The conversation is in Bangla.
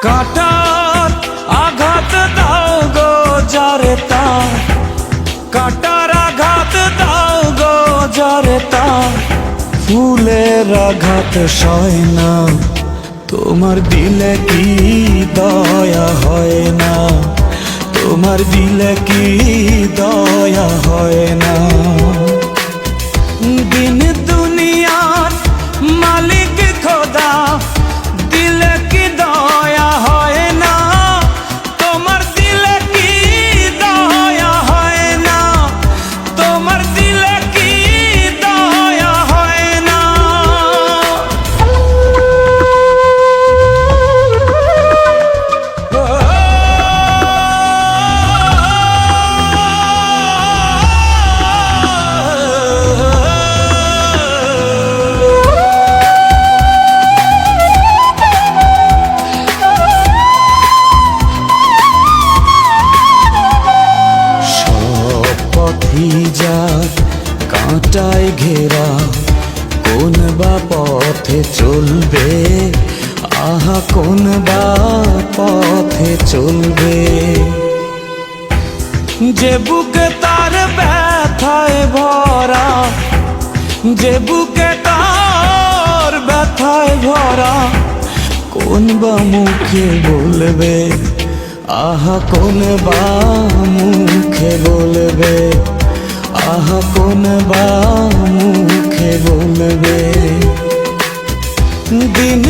কাটার আঘাত দাও গো যারে তার, কাটার আঘাত দাও গো যারে তার, ফুলের আঘাত সয় না, তোমার দিলে কি দয়া হয় না, তোমার দিলে কি দয়া হয় না। দিন দুনিয়ার মালিক খোদা, দিলে কি দয়া হয় না, তোমার দিলে কি দয়া হয় না, তোমার দিলে কি দয়া হয় না। কাঁটায় ঘেরা কোন বা পথে চলবে, আহা কোন বা পথে চলবে। যে বুকে তার ব্যথায় ভরা, যে বুকে তার ব্যথায় ভরা, কোন বা মুখে বলবে, আহা কোন বা মুখে বলবে, আহা কোন বা মুখে বলবে। দিন